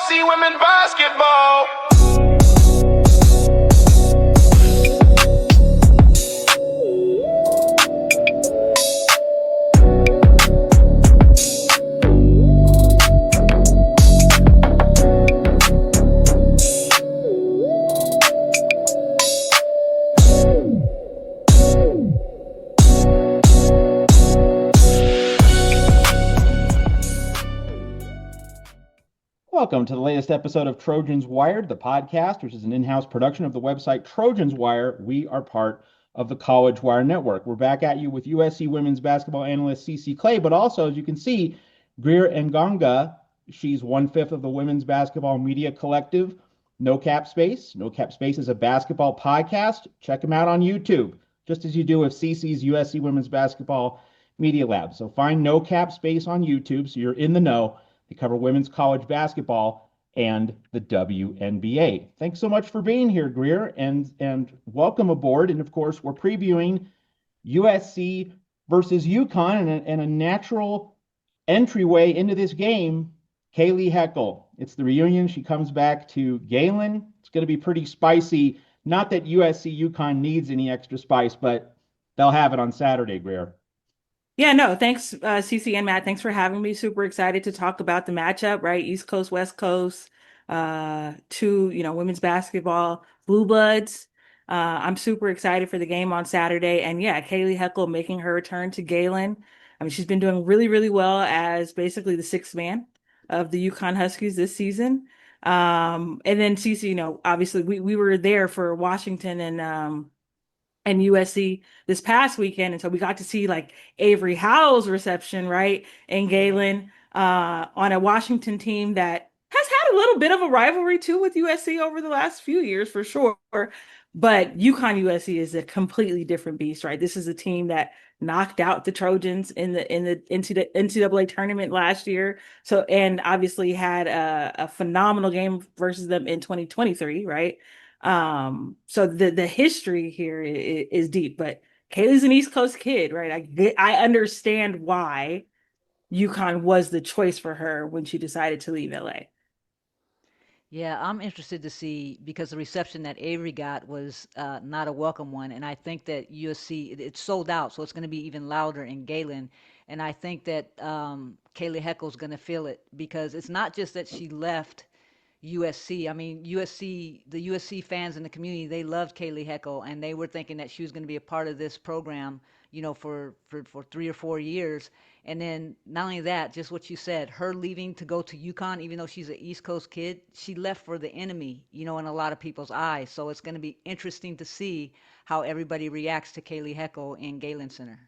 USC women basketball. Welcome to the latest episode of Trojans Wired, the podcast, which is an in-house production of the website Trojans Wire. We are part of the College Wire Network. We're back at you with USC women's basketball analyst CC Clay, but also, as you can see, Greer Engonga. She's 1/5 of the women's basketball media collective, No Cap Space. No Cap Space is a basketball podcast. Check them out on YouTube, just as you do with CC's USC women's basketball media lab. So find No Cap Space on YouTube so you're in the know. They cover women's college basketball and the WNBA. Thanks so much for being here, Greer, and welcome aboard. And of course, we're previewing USC versus UConn and a natural entryway into this game, Kaylee Heckle. It's the reunion. She comes back to Galen. It's going to be pretty spicy. Not that USC UConn needs any extra spice, but they'll have it on Saturday, Greer. Yeah, no, thanks, CC and Matt. Thanks for having me. Super excited to talk about the matchup, right? East Coast, West Coast, two, women's basketball, Blue Bloods. I'm super excited for the game on Saturday. And yeah, Kaylee Heckle making her return to Galen. I mean, she's been doing really, really well as basically the sixth man of the UConn Huskies this season. And then CC, obviously we were there for Washington and USC this past weekend. And so we got to see like Avery Howell's reception, right, in Galen on a Washington team that has had a little bit of a rivalry too with USC over the last few years for sure. But UConn USC is a completely different beast, right? This is a team that knocked out the Trojans in the NCAA tournament last year. So, and obviously had a phenomenal game versus them in 2023, right? So the history here is deep, but Kaylee's an East Coast kid, right? I understand why UConn was the choice for her when she decided to leave LA. Yeah, I'm interested to see because the reception that Avery got was not a welcome one, and I think that USC it's sold out, so it's going to be even louder in Galen. And I think that Kaylee Heckle's going to feel it because it's not just that she left USC. I mean, the USC fans in the community, they loved Kaylee Heckle, and they were thinking that she was going to be a part of this program, for 3 or 4 years. And then not only that, just what you said, her leaving to go to UConn, even though she's an East Coast kid, she left for the enemy, in a lot of people's eyes. So it's going to be interesting to see how everybody reacts to Kaylee Heckle in Galen Center.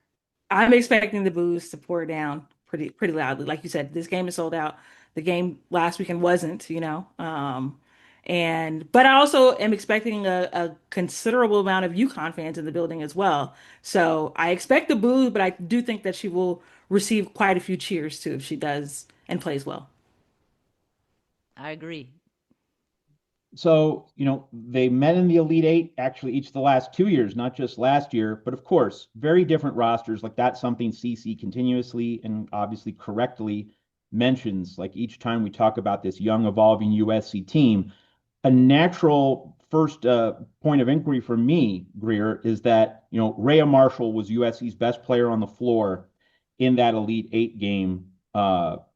I'm expecting the boos to pour down pretty loudly. Like you said, this game is sold out. The game last weekend wasn't, but I also am expecting a considerable amount of UConn fans in the building as well. So I expect the boo, but I do think that she will receive quite a few cheers too if she does and plays well. I agree. So, they met in the Elite Eight actually each of the last 2 years, not just last year, but of course, very different rosters. Like that's something CC continuously and obviously correctly mentions. Like each time we talk about this young, evolving USC team, a natural first point of inquiry for me, Greer, is that, Rhea Marshall was USC's best player on the floor in that Elite Eight game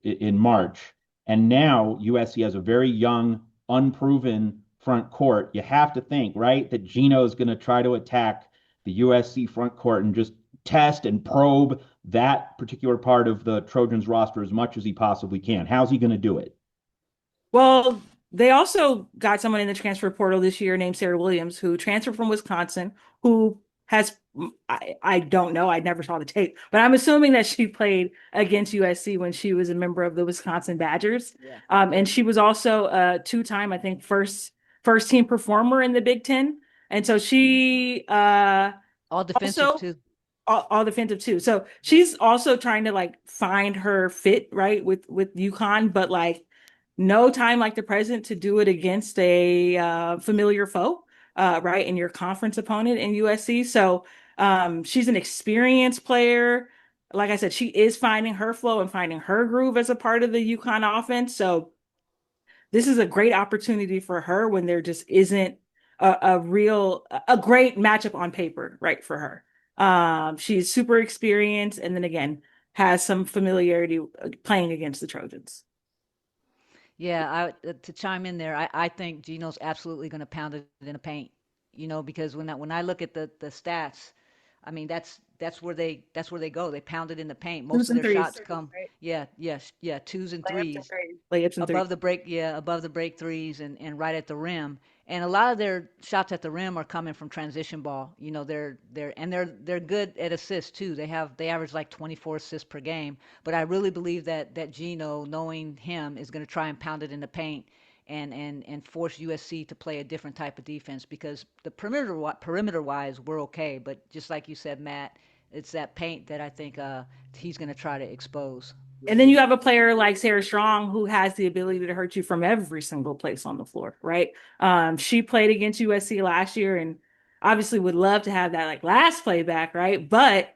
in March. And now USC has a very young, unproven front court. You have to think, right, that Gino is going to try to attack the USC front court and just test and probe that particular part of the Trojans roster as much as he possibly can. How's he going to do it? Well, they also got someone in the transfer portal this year named Sarah Williams, who transferred from Wisconsin, who has, I don't know, I never saw the tape, but I'm assuming that she played against USC when she was a member of the Wisconsin Badgers. Yeah. And she was also a two-time, I think, first team performer in the Big Ten. And so she all defensive too. All defensive too. So she's also trying to like find her fit, right, with UConn, but like no time like the present to do it against a familiar foe, right, and your conference opponent in USC. So she's an experienced player. Like I said, she is finding her flow and finding her groove as a part of the UConn offense. So this is a great opportunity for her when there just isn't a great matchup on paper, right, for her. She's super experienced, and then again has some familiarity playing against the Trojans. Yeah, to chime in there, I think Gino's absolutely going to pound it in the paint. Because when I look at the stats, I mean that's where they go. They pound it in the paint. Most Twos of and their threes, shots come, right? yeah, yes, yeah, twos and Layups and threes threes. Layups and threes. above the break threes and right at the rim. And a lot of their shots at the rim are coming from transition ball. They're good at assists too. They average like 24 assists per game. But I really believe that Gino, knowing him, is going to try and pound it in the paint and force USC to play a different type of defense because the perimeter wise we're okay, but just like you said, Matt, it's that paint that I think he's going to try to expose. And then you have a player like Sarah Strong who has the ability to hurt you from every single place on the floor, right? She played against USC last year and obviously would love to have that like last play back, right? But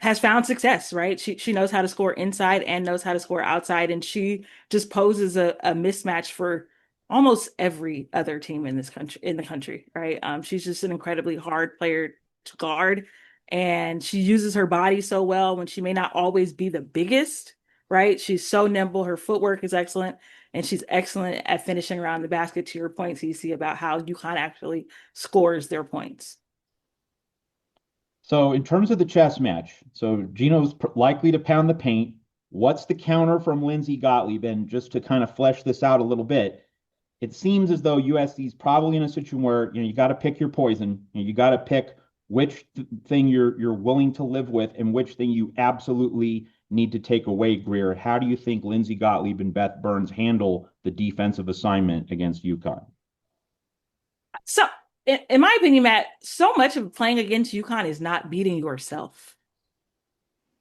has found success, right? She knows how to score inside and knows how to score outside, and she just poses a mismatch for almost every other team in the country, right? She's just an incredibly hard player to guard, and she uses her body so well when she may not always be the biggest, right? She's so nimble, her footwork is excellent, and she's excellent at finishing around the basket. To your point, CC, about how UConn actually scores their points. So in terms of the chess match, so Gino's likely to pound the paint. What's the counter from Lindsey Gottlieb? And just to kind of flesh this out a little bit, it seems as though USC is probably in a situation where you got to pick your poison. You got to pick which thing you're willing to live with and which thing you absolutely need to take away. Greer, how do you think Lindsey Gottlieb and Beth Burns handle the defensive assignment against UConn? So, in my opinion, Matt, so much of playing against UConn is not beating yourself.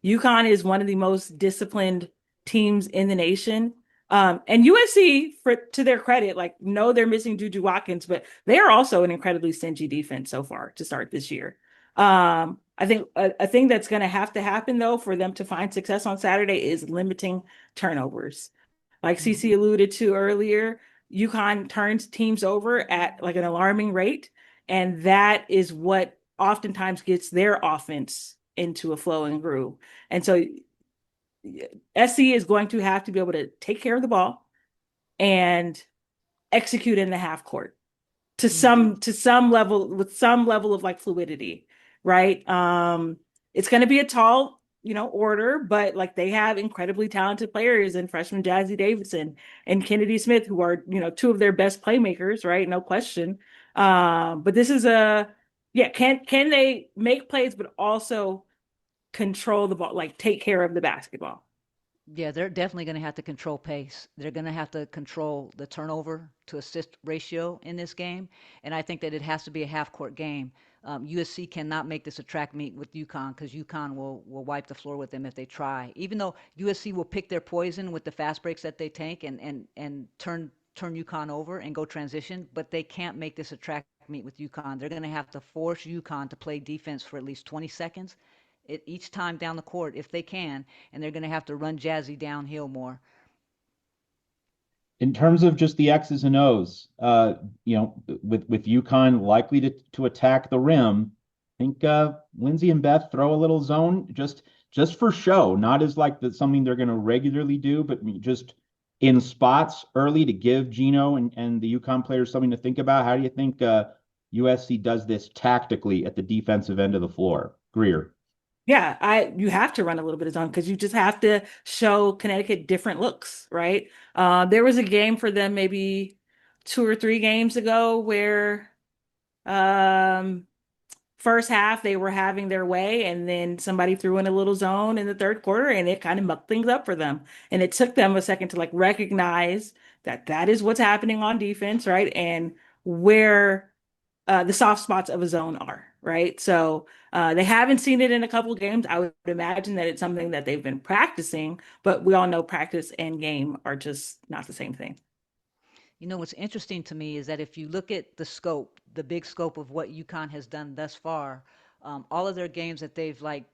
UConn is one of the most disciplined teams in the nation. And USC, to their credit, like, no, they're missing JuJu Watkins, but they are also an incredibly stingy defense so far to start this year. I think a thing that's going to have to happen, though, for them to find success on Saturday is limiting turnovers. Like CC alluded to earlier, UConn turns teams over at like an alarming rate, and that is what oftentimes gets their offense into a flowing groove. And so SC is going to have to be able to take care of the ball and execute in the half court to some level, with some level of like fluidity, right? It's going to be a tall, order, but like they have incredibly talented players in freshman Jazzy Davidson and Kennedy Smith, who are, two of their best playmakers, right? No question. But this is can they make plays, but also control the ball, like take care of the basketball? Yeah, they're definitely going to have to control pace. They're going to have to control the turnover to assist ratio in this game. And I think that it has to be a half court game. USC cannot make this a track meet with UConn because UConn will wipe the floor with them if they try. Even though USC will pick their poison with the fast breaks that they take and turn UConn over and go transition, but they can't make this a track meet with UConn. They're going to have to force UConn to play defense for at least 20 seconds each time down the court if they can, and they're going to have to run Jazzy downhill more. In terms of just the X's and O's, with UConn likely to attack the rim, I think Lindsey and Beth throw a little zone just for show, not as like something they're going to regularly do, but just in spots early to give Gino and the UConn players something to think about. How do you think USC does this tactically at the defensive end of the floor? Greer. Yeah, you have to run a little bit of zone because you just have to show Connecticut different looks, right? There was a game for them maybe 2 or 3 games ago where first half they were having their way, and then somebody threw in a little zone in the third quarter, and it kind of mucked things up for them. And it took them a second to like recognize that that is what's happening on defense, right? And where the soft spots of a zone are, right? So they haven't seen it in a couple of games. I would imagine that it's something that they've been practicing, but we all know practice and game are just not the same thing. What's interesting to me is that if you look at the big scope of what UConn has done thus far, all of their games that they've like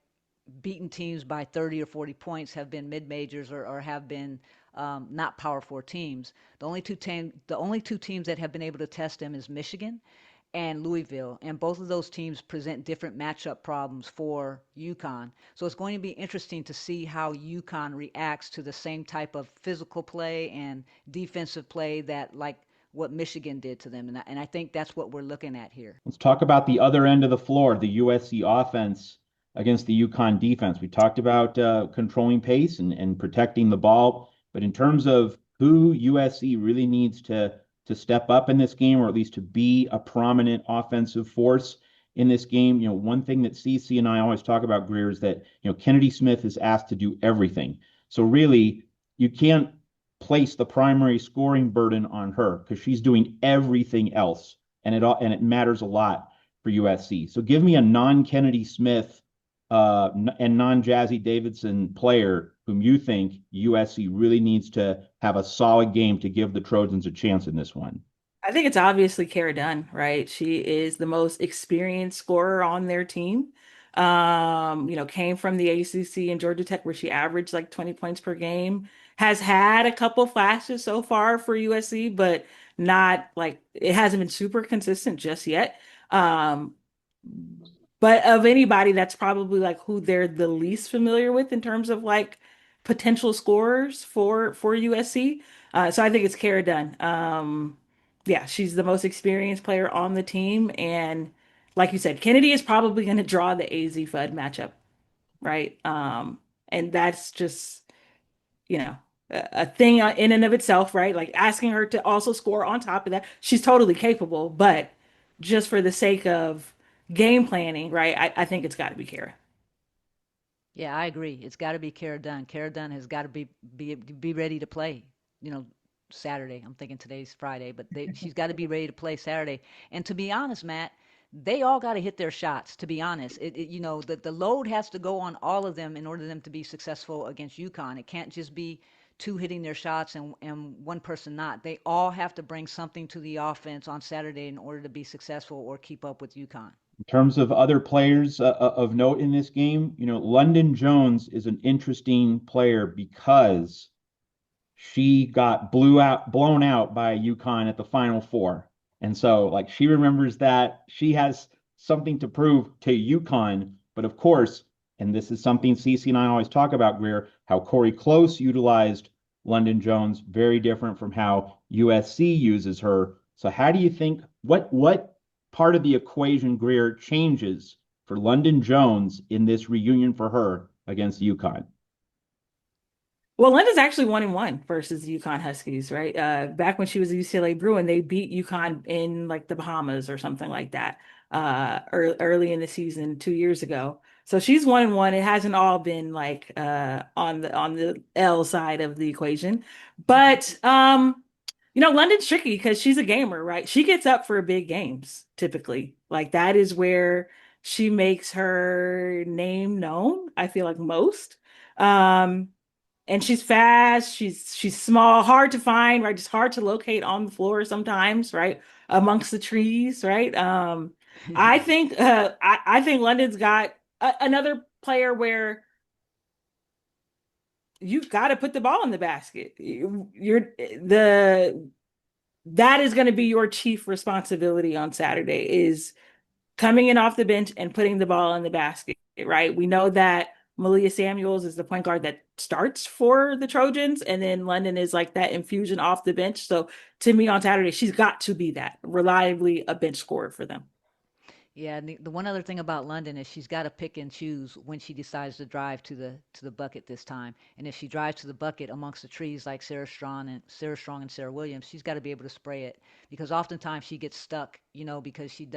beaten teams by 30 or 40 points have been mid-majors or have been not Power Four teams. The only two teams that have been able to test them is Michigan and Louisville, and both of those teams present different matchup problems for UConn. So it's going to be interesting to see how UConn reacts to the same type of physical play and defensive play that like what Michigan did to them, and I think that's what we're looking at here. Let's talk about the other end of the floor, the USC offense against the UConn defense. We talked about controlling pace and protecting the ball, but in terms of who USC really needs to step up in this game, or at least to be a prominent offensive force in this game, one thing that CC and I always talk about, Greer, is that Kennedy Smith is asked to do everything. So really, you can't place the primary scoring burden on her because she's doing everything else, and it matters a lot for USC. So give me a non-Kennedy Smith and non-Jazzy Davidson player whom you think USC really needs to have a solid game to give the Trojans a chance in this one. I think it's obviously Kara Dunn, right? She is the most experienced scorer on their team. Came from the ACC and Georgia Tech where she averaged like 20 points per game. Has had a couple flashes so far for USC, but not like it hasn't been super consistent just yet. But of anybody, that's probably like who they're the least familiar with in terms of like potential scorers for USC. So I think it's Kara Dunn. Yeah, she's the most experienced player on the team, and like you said, Kennedy is probably going to draw the AZ Fudd matchup, right? And that's just a thing in and of itself, right? Like asking her to also score on top of that, she's totally capable, but just for the sake of game planning, right? I think it's got to be Kara. Yeah, I agree. It's got to be Kara Dunn. Kara Dunn has got to be ready to play. Saturday. I'm thinking today's Friday, but she's got to be ready to play Saturday. And to be honest, Matt, they all got to hit their shots. To be honest, the load has to go on all of them in order for them to be successful against UConn. It can't just be two hitting their shots and one person not. They all have to bring something to the offense on Saturday in order to be successful or keep up with UConn. In terms of other players of note in this game, London Jones is an interesting player because she got blown out by UConn at the Final Four. And so, like, she remembers that. She has something to prove to UConn. But of course, and this is something CC and I always talk about, Greer, how Corey Close utilized London Jones, very different from how USC uses her. So how do you think, what part of the equation, Greer, changes for London Jones in this reunion for her against UConn? Well, Linda's actually 1-1 versus the UConn Huskies, right? Back when she was a UCLA Bruin, they beat UConn in like the Bahamas or something like that, early in the season 2 years ago. So she's 1-1. It hasn't all been like on the L side of the equation, but London's tricky because she's a gamer, right? She gets up for big games typically. Like that is where she makes her name known. I feel like most. And she's fast, she's small, hard to find, right? Just hard to locate on the floor sometimes, right? Amongst the trees, right? I think London's got another player where you've got to put the ball in the basket. That is going to be your chief responsibility on Saturday is coming in off the bench and putting the ball in the basket, right? We know that Malia Samuels is the point guard that starts for the Trojans, and then London is like that infusion off the bench. So to me on Saturday, she's got to be that reliably a bench scorer for them. Yeah, and the one other thing about London is she's got to pick and choose when she decides to drive to the bucket this time. And if she drives to the bucket amongst the trees like Sarah Strong and Sarah Williams, she's got to be able to spray it because oftentimes she gets stuck, because she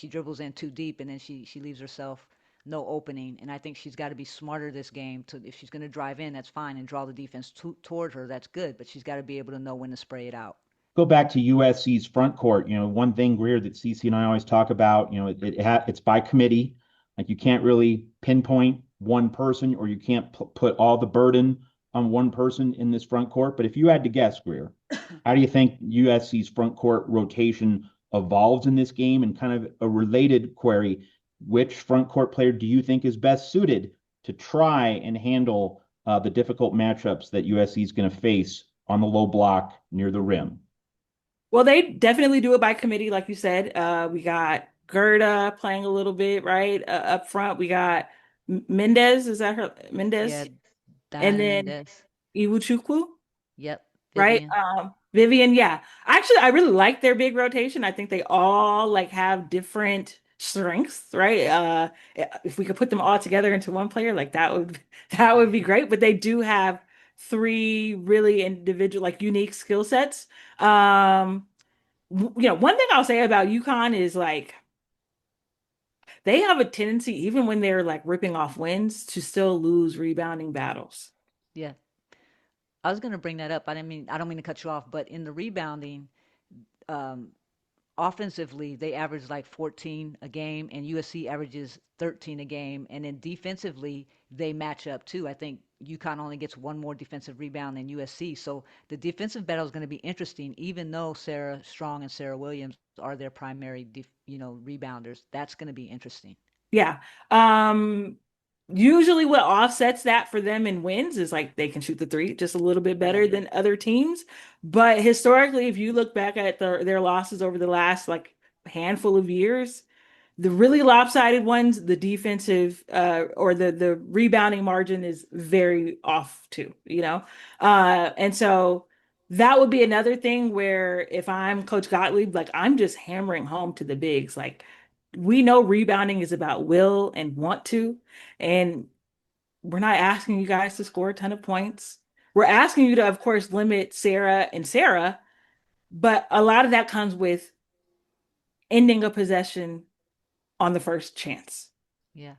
dribbles in too deep and then she leaves herself no opening. And I think she's got to be smarter this game. If she's going to drive in, that's fine, and draw the defense toward her, that's good. But she's got to be able to know when to spray it out. Go back to USC's front court. One thing, Greer, that CC and I always talk about, it's by committee. Like you can't really pinpoint one person, or you can't put all the burden on one person in this front court. But if you had to guess, Greer, how do you think USC's front court rotation evolves in this game? And kind of a related query, which front court player do you think is best suited to try and handle the difficult matchups that USC is going to face on the low block near the rim? Well, they definitely do it by committee, like you said. We got Gerda playing a little bit, right? Up front, we got Mendez. Is that her? Yeah, Mendez, and Diana then Mendez. Iwuchukwu, Yep, right? Vivian. Vivian, yeah. Actually, I really like their big rotation. I think they all like have different strengths, right? If we could put them all together into one player, like that would be great. But they do have three really individual, like unique skill sets. One thing I'll say about UConn is like they have a tendency, even when they're like ripping off wins, to still lose rebounding battles. Yeah, I was gonna bring that up. I don't mean to cut you off, but in the rebounding, um, offensively, they average like 14 a game, and USC averages 13 a game. And then defensively, they match up too. I think UConn only gets one more defensive rebound than USC. So the defensive battle is going to be interesting, even though Sarah Strong and Sarah Williams are their primary, rebounders. That's going to be interesting. Yeah. Um, Usually what offsets that for them in wins is like they can shoot the three just a little bit Yeah, better than other teams. But historically, if you look back at their losses over the last like handful of years, the really lopsided ones, the defensive or the rebounding margin is very off too, you know? And so that would be another thing where if I'm Coach Gottlieb, like I'm just hammering home to the bigs. Like we know rebounding is about will and want to, and we're not asking you guys to score a ton of points. We're asking you to, of course, limit Sarah and Sarah, but a lot of that comes with ending a possession on the first chance. yeah,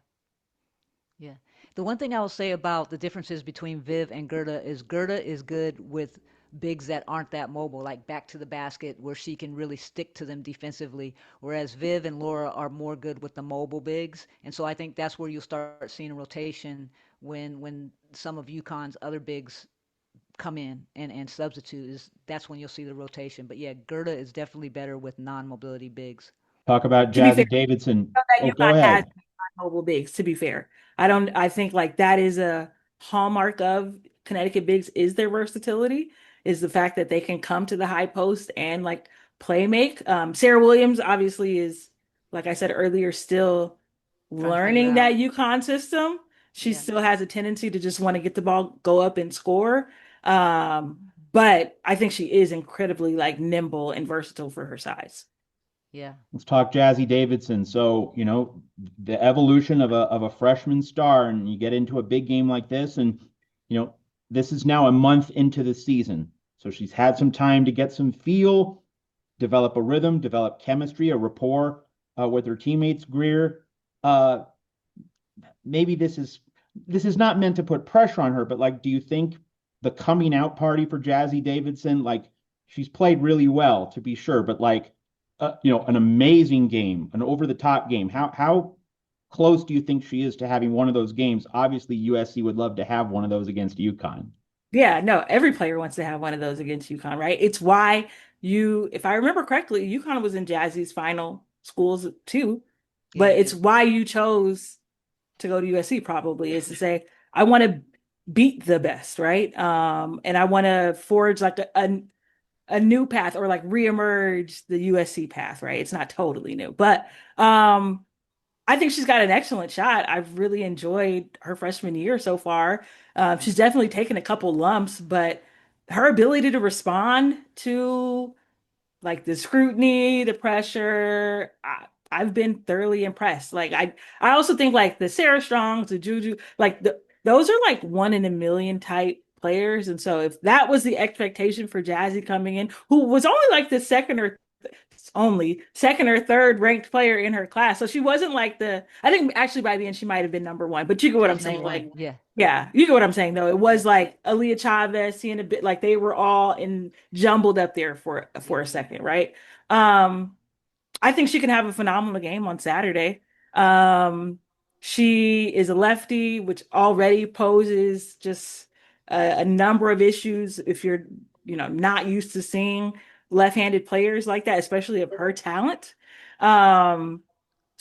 yeah. The one thing I will say about the differences between Viv and Gerda is good with bigs that aren't that mobile, like back to the basket, where she can really stick to them defensively. Whereas Viv and Laura are more good with the mobile bigs, and so I think that's where you'll start seeing a rotation when some of UConn's other bigs come in and substitute. Is That's when you'll see the rotation. But yeah, Gerda is definitely better with non-mobility bigs. Talk about To be fair, Jazzy Davidson. that Oh, go UConn has ahead. mobile bigs, to be fair. I think like that is a hallmark of Connecticut bigs is their versatility, is the fact that they can come to the high post and like play make. Sarah Williams obviously is, like I said earlier, still Trying to figure it learning that out. UConn system. She Yeah. still has a tendency to just want to get the ball, go up and score. But I think she is incredibly like nimble and versatile for her size. Yeah. Let's talk Jazzy Davidson. So, the evolution of a freshman star, and you get into a big game like this, and this is now a month into the season. So she's had some time to get some feel, develop a rhythm, develop chemistry, a rapport with her teammates. Greer, uh, maybe this is not meant to put pressure on her, but like, do you think the coming out party for Jazzy Davidson, like, she's played really well to be sure, but like, an amazing game, an over the top game. How close do you think she is to having one of those games? Obviously, USC would love to have one of those against UConn. Yeah, no, every player wants to have one of those against UConn, right? It's why if I remember correctly, UConn was in Jazzy's final schools too, Yeah, but they it's did. why you chose to go to USC probably is to say, I want to beat the best, right? And I want to forge like a new path or like reemerge the USC path, right? It's not totally new, but I think she's got an excellent shot. I've really enjoyed her freshman year so far. She's definitely taken a couple lumps, but her ability to respond to like the scrutiny, the pressure, I've been thoroughly impressed. Like I also think like the Sarah Strongs, the JuJu, like those are like one in a million type players. And so if that was the expectation for Jazzy coming in, who was only like the second or third ranked player in her class. So she wasn't like I think actually by the end she might have been number one, but you get what She I'm was saying. number Like, one. Yeah. yeah, you get what I'm saying though. It Yeah. was like Aaliyah Chavez, seeing a bit like they were all in jumbled up there for Yeah. a second, right? Um, I think she can have a phenomenal game on Saturday. Um, she is a lefty, which already poses just a number of issues if you're, not used to seeing left-handed players like that, especially of her talent. Um,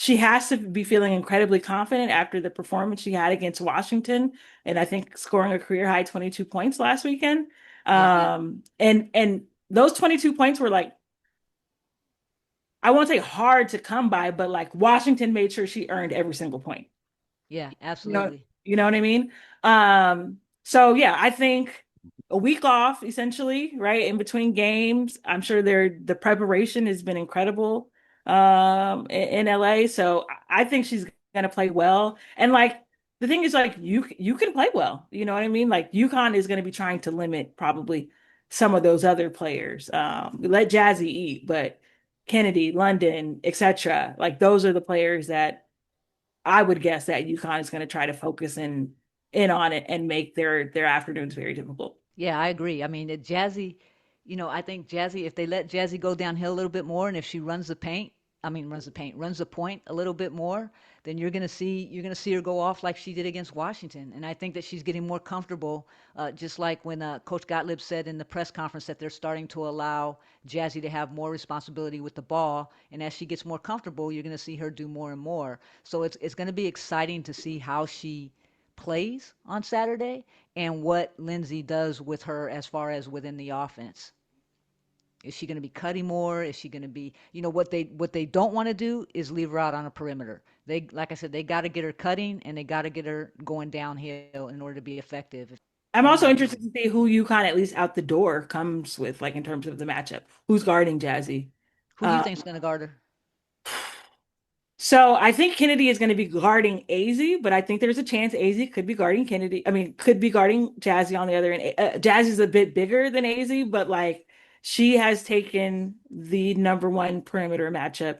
she has to be feeling incredibly confident after the performance she had against Washington, and I think scoring a career high 22 points last weekend. Yeah. And those 22 points were like, I won't say hard to come by, but like Washington made sure she earned every single point. Yeah, You know, absolutely. you know what I mean? So yeah, I think a week off essentially, right? In between games. I'm sure the preparation has been incredible in LA. So I think she's gonna play well. And like the thing is like you can play well. You know what I mean? Like UConn is gonna be trying to limit probably some of those other players. Let Jazzy eat, but Kennedy, London, etc. Like those are the players that I would guess that UConn is going to try to focus in on it and make their afternoons very difficult. Yeah, I agree. I mean, Jazzy, I think Jazzy, if they let Jazzy go downhill a little bit more, and if she runs the point a little bit more, then you're gonna see her go off like she did against Washington. And I think that she's getting more comfortable, just like when Coach Gottlieb said in the press conference that they're starting to allow Jazzy to have more responsibility with the ball. And as she gets more comfortable, you're gonna see her do more and more. So it's gonna be exciting to see how she plays on Saturday and what Lindsay does with her as far as within the offense. Is she going to be cutting more? Is she going to be, what they don't want to do is leave her out on a perimeter. They, like I said, they got to get her cutting and they got to get her going downhill in order to be effective. I'm They're also not doing interested it. to see who UConn at least out the door comes with, like in terms of the matchup. Who's guarding Jazzy? Who do you Uh, think is going to guard her? so I think Kennedy is going to be guarding AZ, but I think there's a chance AZ could be guarding Kennedy. I mean, could be guarding Jazzy on the other end. Jazzy's a bit bigger than AZ, but like she has taken the number one perimeter matchup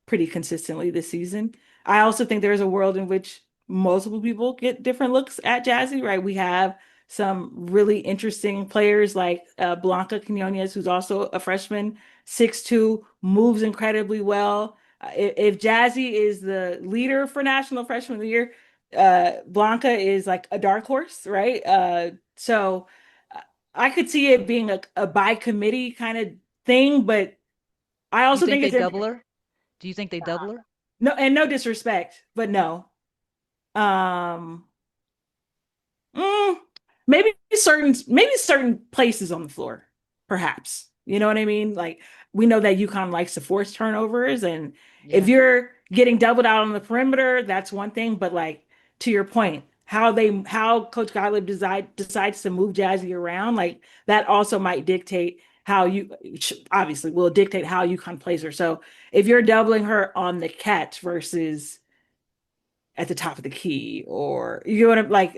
pretty consistently this season. I also think there's a world in which multiple people get different looks at Jazzy, right? We have some really interesting players like Blanca Quinones, who's also a freshman, 6'2", moves incredibly well. If Jazzy is the leader for National Freshman of the Year, Blanca is like a dark horse, right? So I could see it being a by committee kind of thing, but I Do you also think think they it's double her? Do you think they double her? no, and no disrespect, but no. Um, mm, maybe certain places on the floor, perhaps. You know what I mean? Like we know that UConn likes to force turnovers, and if Yeah. you're getting doubled out on the perimeter, that's one thing. But like to your point, how Coach Gottlieb decides to move Jazzy around, like that also might dictate how you obviously will dictate how UConn plays her. So if you're doubling her on the catch versus at the top of the key, or you know what I'm like,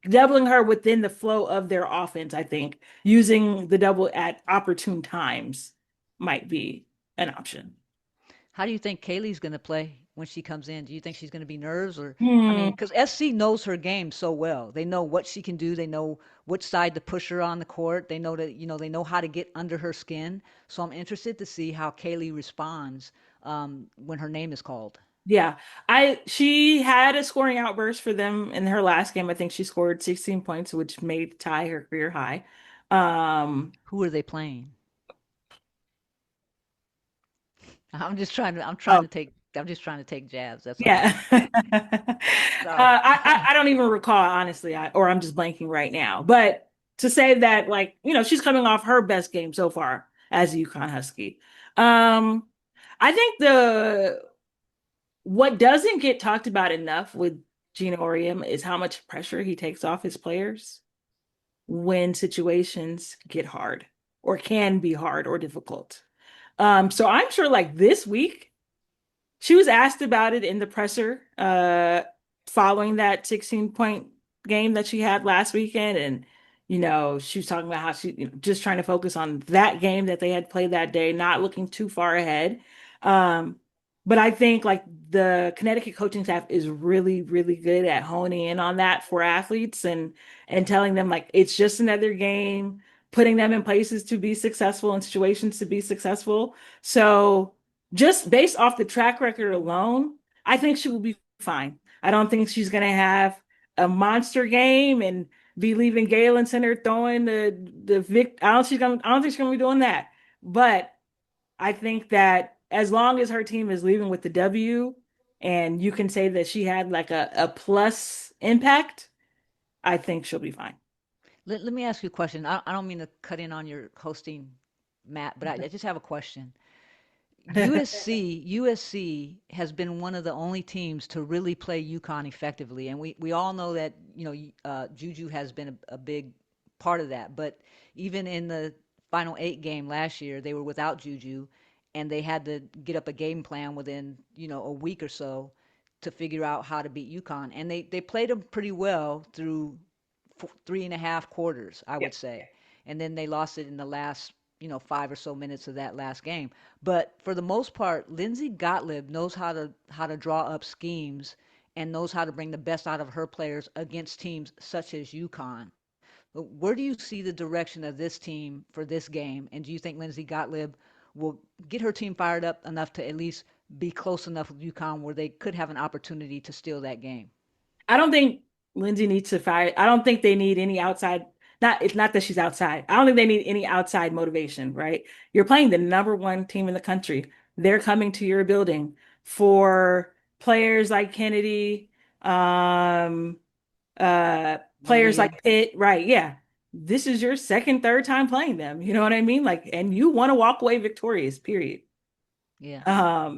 doubling her within the flow of their offense, I think using the double at opportune times might be an option. How do you think Kaylee's going to play when she comes in? Do you think she's going to be nerves or, I Hmm. mean, because SC knows her game so well. They know what she can do. They know which side to push her on the court. They know that, they know how to get under her skin. So I'm interested to see how Kaylee responds when her name is called. Yeah, she had a scoring outburst for them in her last game. I think she scored 16 points, which made tie her career high. Um, Who are they playing? oh, I'm just trying to take jabs. That's all. yeah. Sorry. I don't even recall, honestly, or I'm just blanking right now. But to say that, like, she's coming off her best game so far as a UConn Husky. Um, I think the what doesn't get talked about enough with Gino Auriemma is how much pressure he takes off his players when situations get hard or can be hard or difficult. So I'm sure like this week she was asked about it in the presser following that 16-point game that she had last weekend. And, she was talking about how she just trying to focus on that game that they had played that day, not looking too far ahead. Um, but I think like the Connecticut coaching staff is really, really good at honing in on that for athletes and telling them like it's just another game, putting them in places to be successful and situations to be successful. So just based off the track record alone, I think she will be fine. I don't think she's going to have a monster game and be leaving Galen Center throwing the Vic. I don't think she's going to be doing that. But I think that as long as her team is leaving with the W, and you can say that she had like a plus impact, I think she'll be fine. Let me ask you a question. I don't mean to cut in on your hosting, Matt, but I just have a question. USC has been one of the only teams to really play UConn effectively, and we all know that JuJu has been a big part of that. But even in the final eight game last year, they were without JuJu, and they had to get up a game plan within a week or so to figure out how to beat UConn, and they played them pretty well through 3.5 quarters, I Yeah. would say, and then they lost it in the last 5 or so minutes of that last game. But for the most part, Lindsay Gottlieb knows how to draw up schemes and knows how to bring the best out of her players against teams such as UConn. Where do you see the direction of this team for this game? And do you think Lindsay Gottlieb will get her team fired up enough to at least be close enough with UConn where they could have an opportunity to steal that game? I don't think Lindsay needs to fire. I don't think they need any outside. Not it's not that she's outside. I don't think they need any outside motivation, right? You're playing the number one team in the country. They're coming to your building for players like Kennedy, um, players Malia. like Pitt, right? Yeah. This is your second, third time playing them. You know what I mean? Like, and you want to walk away victorious, period. Yeah.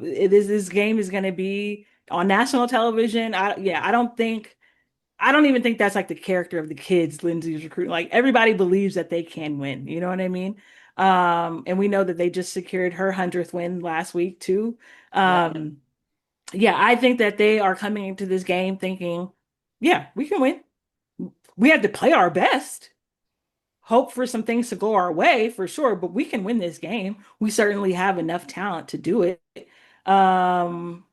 This game is going to be on national television. I don't even think that's like the character of the kids Lindsay's recruiting. Like everybody believes that they can win. You know what I mean? And we know that they just secured her 100th win last week too. Yep. Yeah, I think that they are coming into this game thinking, yeah, we can win. We have to play our best, hope for some things to go our way for sure, but we can win this game. We certainly have enough talent to do it. Um,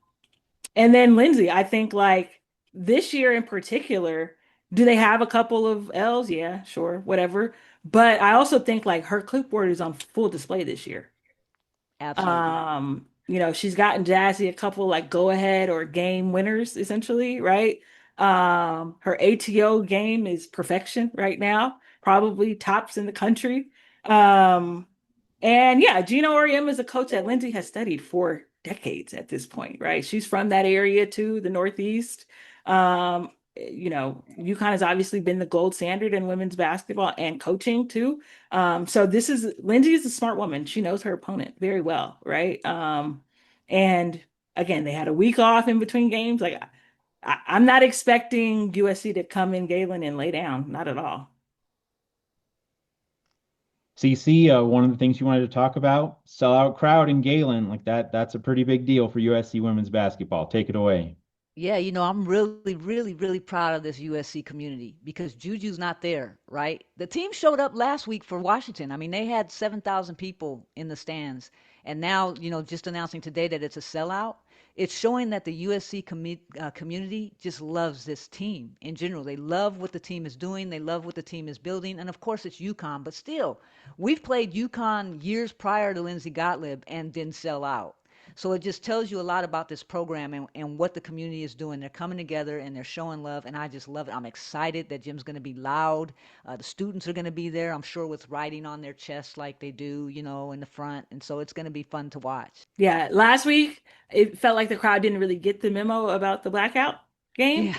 and then Lindsay, I think like this year in particular, do they have a couple of L's? Yeah, sure, whatever. But I also think like her clipboard is on full display this year. Absolutely. She's gotten Jazzy a couple like go ahead or game winners essentially, right? Her ATO game is perfection right now, probably tops in the country. Um, and yeah, Gino Auriemma is a coach that Lindsay has studied for decades at this point, right? She's from that area too, the Northeast. UConn has obviously been the gold standard in women's basketball and coaching too. So this is Lindsay is a smart woman. She knows her opponent very well, right? And again, they had a week off in between games. Like I'm not expecting USC to come in Galen and lay down, not at all. CC, one of the things you wanted to talk about, sellout crowd in Galen, like that's a pretty big deal for USC women's basketball. Take it away. Yeah, I'm really, really, really proud of this USC community because Juju's not there, right? The team showed up last week for Washington. I mean, they had 7,000 people in the stands. And now, just announcing today that it's a sellout, it's showing that the USC community just loves this team in general. They love what the team is doing, they love what the team is building. And of course, it's UConn, but still, we've played UConn years prior to Lindsay Gottlieb and didn't sell out. So it just tells you a lot about this program and what the community is doing. They're coming together and they're showing love, and I just love it. I'm excited that Jim's going to be loud. The students are going to be there, I'm sure, with writing on their chests like they do, in the front. And so it's going to be fun to watch. Yeah, last week it felt like the crowd didn't really get the memo about the blackout game. Yeah,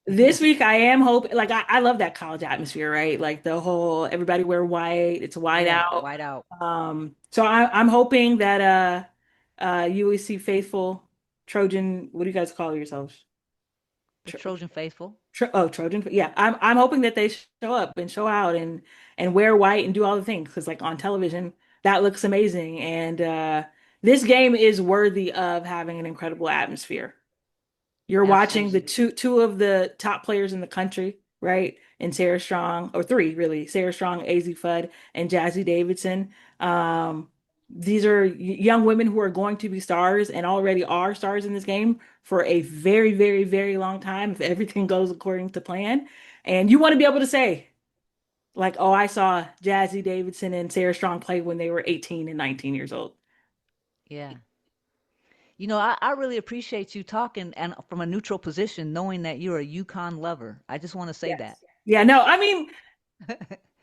This week I am hoping, like I love that college atmosphere, right? Like the whole everybody wear white, it's white yeah, out. white out. So I'm hoping that USC faithful Trojan, what do you guys call yourselves? The Trojan faithful. Trojan. Yeah, I'm hoping that they show up and show out and wear white and do all the things because like on television that looks amazing and this game is worthy of having an incredible atmosphere. You're watching the Absolutely. two of the top players in the country, right? And Sarah Strong, or three really, Sarah Strong, AZ Fudd, and Jazzy Davidson. Um, these are young women who are going to be stars and already are stars in this game for a very, very, very long time if everything goes according to plan. And you want to be able to say, like, oh, I saw Jazzy Davidson and Sarah Strong play when they were 18 and 19 years old. Yeah. I really appreciate you talking and from a neutral position, knowing that you're a UConn lover. I just want to say Yes. that. Yeah, no, I mean,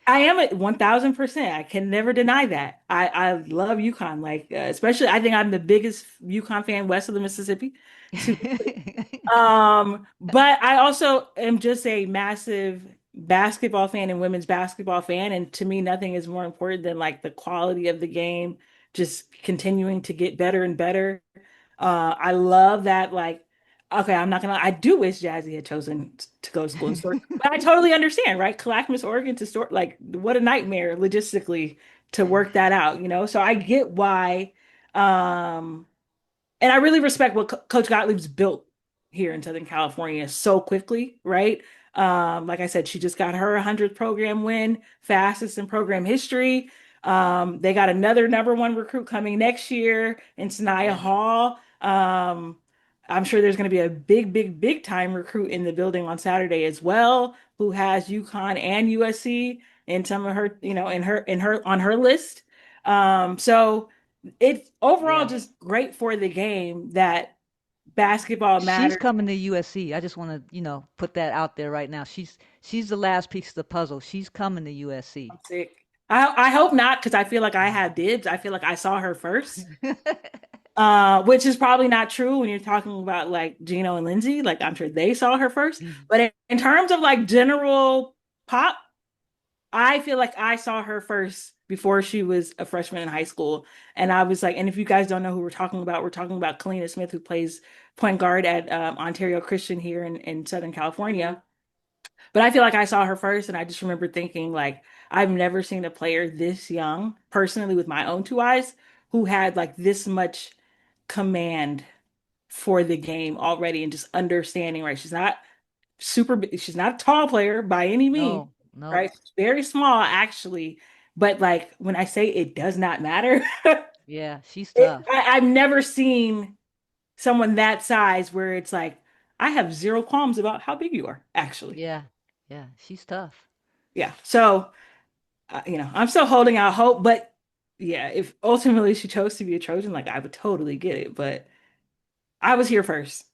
I am at 1000%. I can never deny that. I love UConn. Like, especially, I think I'm the biggest UConn fan west of the Mississippi. But I also am just a massive basketball fan and women's basketball fan. And to me, nothing is more important than like the quality of the game, just continuing to get better and better. I love that, like, okay, I'm not gonna, I do wish Jazzy had chosen to go to school in Stork, but I totally understand, right? Clackamas, Oregon to Stork, like, what a nightmare logistically to work that out, you know? So I get why. Um, and I really respect what Coach Gottlieb's built here in Southern California so quickly, right? Like I said, she just got her 100th program win, fastest in program history. They got another number one recruit coming next year in Sanaya Yeah. Hall. I'm sure there's going to be a big time recruit in the building on Saturday as well, who has UConn and USC in some of her, you know, in her on her list. So it's overall Yeah. just great for the game that basketball She's matters. coming to USC. I just want to, put that out there right now. She's the last piece of the puzzle. She's coming to USC. I'm sick. I hope not because I feel like I have dibs. I feel like I saw her first, which is probably not true when you're talking about like Gino and Lindsay. Like I'm sure they saw her first, but in terms of like general pop, I feel like I saw her first before she was a freshman in high school. And I was like, and if you guys don't know who we're talking about Kalina Smith, who plays point guard at Ontario Christian here in Southern California. But I feel like I saw her first, and I just remember thinking, like, I've never seen a player this young, personally, with my own two eyes, who had like this much command for the game already and just understanding, right? She's not a tall player by any means, No, no. right? She's very small, actually. But like when I say it does not matter, Yeah, she's tough. I've never seen someone that size where it's like, I have zero qualms about how big you are, actually. Yeah, yeah, she's tough. Yeah. So, I'm still holding out hope, but yeah, if ultimately she chose to be a Trojan, like I would totally get it. But I was here first.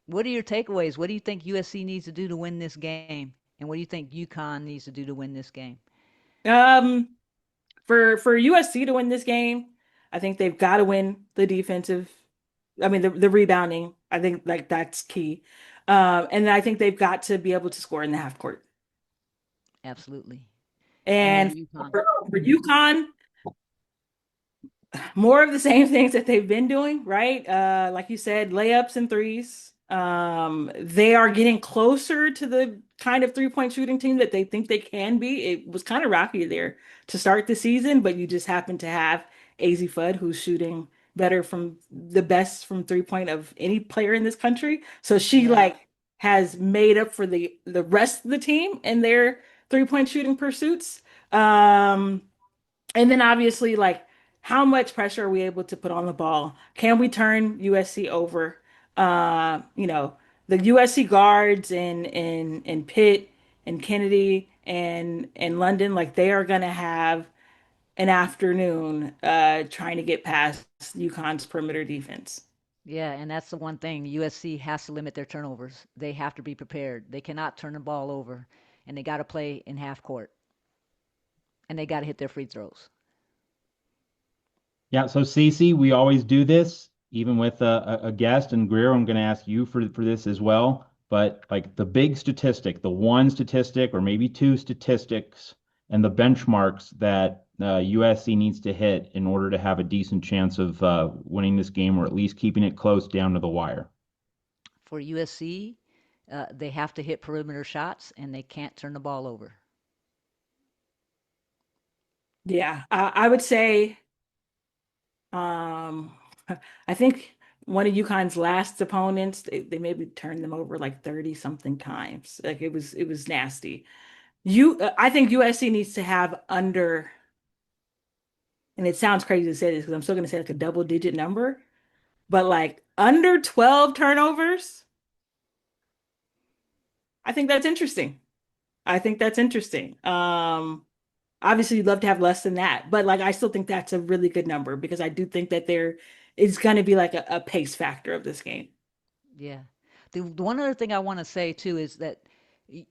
What are your takeaways? What do you think USC needs to do to win this game? And what do you think UConn needs to do to win this game? Um, for USC to win this game, I think they've got to win the defensive. I mean, the rebounding. I think like that's key. And then I think they've got to be able to score in the half court. Absolutely. And then And UConn. for UConn, more of the same things that they've been doing, right? Like you said, layups and threes. They are getting closer to the kind of three-point shooting team that they think they can be. It was kind of rocky there to start the season, but you just happen to have AZ Fudd, who's shooting better from the best from three-point of any player in this country. So she Yeah. like has made up for the rest of the team in their three-point shooting pursuits. Um, and then obviously, like, how much pressure are we able to put on the ball? Can we turn USC over? Uh, you know, the USC guards in Pitt and Kennedy and London, like they are gonna have an afternoon trying to get past UConn's perimeter defense. Yeah, and that's the one thing. USC has to limit their turnovers. They have to be prepared. They cannot turn the ball over, and they got to play in half court, and they got to hit their free throws. Yeah, so Cece, we always do this, even with a guest, and Greer, I'm going to ask you for this as well. But like the big statistic, the one statistic or maybe two statistics, and the benchmarks that USC needs to hit in order to have a decent chance of winning this game or at least keeping it close down to the wire. For USC, they have to hit perimeter shots, and they can't turn the ball over. Yeah, I would say um, I think one of UConn's last opponents, they maybe turned them over like 30 something times. Like it was nasty. I think USC needs to have under, and it sounds crazy to say this because I'm still gonna say like a double digit number, but like under 12 turnovers. I think that's interesting. I think that's interesting. Obviously you'd love to have less than that, but like I still think that's a really good number because I do think that there is going to be like a pace factor of this game. Yeah. The one other thing I want to say too is that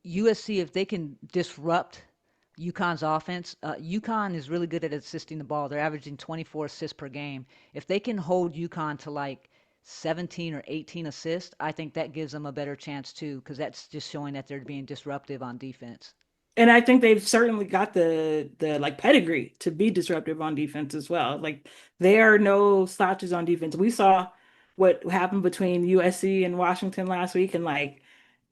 USC, if they can disrupt UConn's offense. UConn is really good at assisting the ball. They're averaging 24 assists per game. If they can hold UConn to like 17 or 18 assists, I think that gives them a better chance too, because that's just showing that they're being disruptive on defense. And I think they've certainly got the like pedigree to be disruptive on defense as well. Like there are no slouches on defense. We saw what happened between USC and Washington last week, and like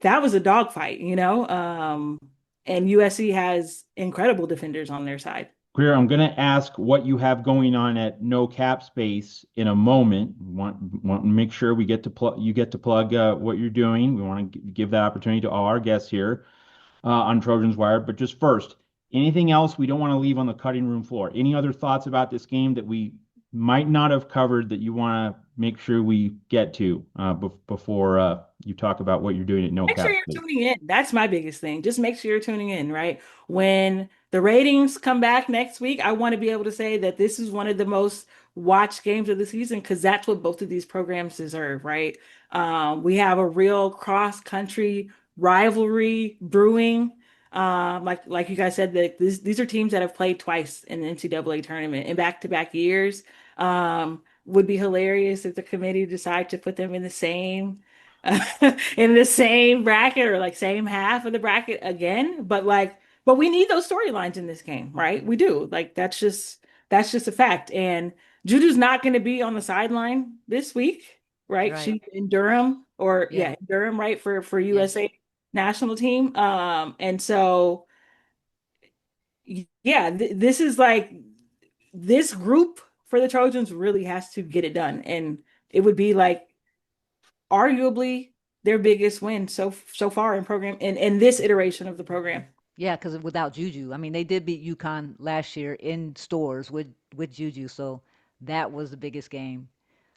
that was a dogfight, you know? And USC has incredible defenders on their side. Greer, I'm going to ask what you have going on at No Cap Space in a moment. Want to make sure we get to plug you get to plug what you're doing. We want to give that opportunity to all our guests here on Trojans Wire. But just first, anything else we don't want to leave on the cutting room floor? Any other thoughts about this game that we might not have covered that you want to make sure we get to before you talk about what you're doing at No Make sure Cap you're Space? tuning in. That's my biggest thing. Just make sure you're tuning in, right? When the ratings come back next week, I want to be able to say that this is one of the most watched games of the season because that's what both of these programs deserve, right? We have a real cross-country rivalry brewing. Like you guys said, that these are teams that have played twice in the NCAA tournament in back-to-back years. Would be hilarious if the committee decide to put them in the same in the same bracket or like same half of the bracket again. But we need those storylines in this game, right? We do. Like that's just a fact. And Juju's not going to be on the sideline this week, right? Right. She's in Durham or Yeah. in Durham, right? For Yeah. USA national team. And so yeah, this is like this group for the Trojans really has to get it done. And it would be like arguably their biggest win so far in program in this iteration of the program. Yeah, because without Juju, I mean, they did beat UConn last year in stores with Juju, so that was the biggest game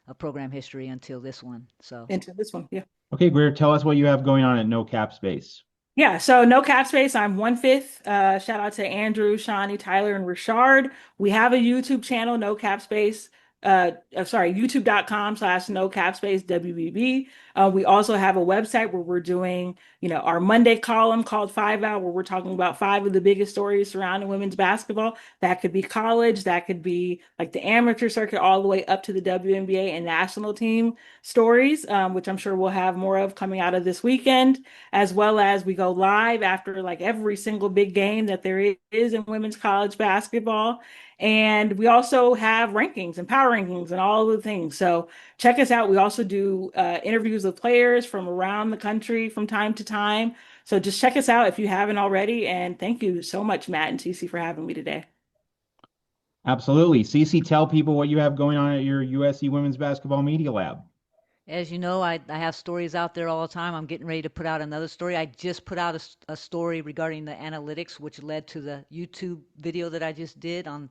of program history until this one. So Into this one. Yeah. Okay, Greer, tell us what you have going on at No Cap Space. Yeah, so no cap space. I'm 1/5. Shout out to Andrew, Shawnee, Tyler, and Rashard. We have a YouTube channel, no cap space. Sorry, youtube.com/ no cap space WBB. We also have a website where we're doing, our Monday column called 5 Out, where we're talking about five of the biggest stories surrounding women's basketball. That could be college, that could be like the amateur circuit, all the way up to the WNBA and national team stories, which I'm sure we'll have more of coming out of this weekend, as well as we go live after like every single big game that there is in women's college basketball. And we also have rankings and power rankings and all of the things. So check us out. We also do interviews with players from around the country from time to time. So just check us out if you haven't already. And thank you so much, Matt and Cece, for having me today. Absolutely. Cece, tell people what you have going on at your USC Women's Basketball Media Lab. as you know, I have stories out there all the time. I'm getting ready to put out another story. I just put out a story regarding the analytics, which led to the YouTube video that I just did on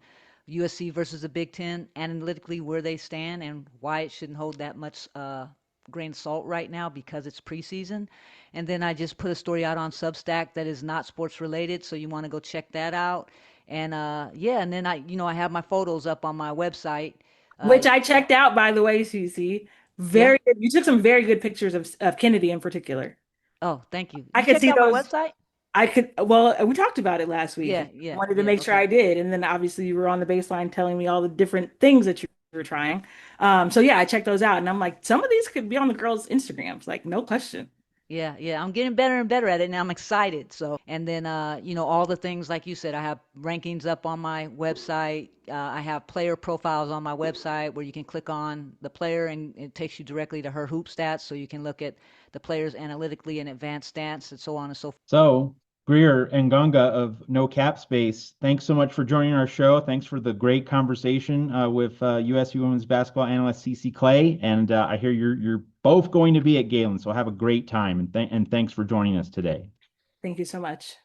USC versus the Big Ten, analytically where they stand and why it shouldn't hold that much grain of salt right now because it's preseason. And then I just put a story out on Substack that is not sports related, so you want to go check that out. And yeah, and then I have my photos up on my website. Which I checked out, by the way, Cece. Yeah. Very good. You took some very good pictures of Kennedy in particular. Oh, thank you. I You could checked see out my those. website? Well, we talked about it last week. Yeah, I yeah, wanted to yeah. make sure Okay. I did. And then obviously you were on the baseline telling me all the different things that you were trying. So yeah, I checked those out and I'm like, some of these could be on the girls' Instagrams, like no question. Yeah, yeah. I'm getting better and better at it, and I'm excited. So, and then all the things like you said, I have rankings up on my website. I have player profiles on my website where you can click on the player and it takes you directly to her hoop stats, so you can look at the players analytically and advanced stats and so on and so forth. So, Greer Engonga of No Cap Space, thanks so much for joining our show. Thanks for the great conversation with USC women's basketball analyst CC Clay. And I hear you're both going to be at Galen, so have a great time. And thanks for joining us today. Thank you so much.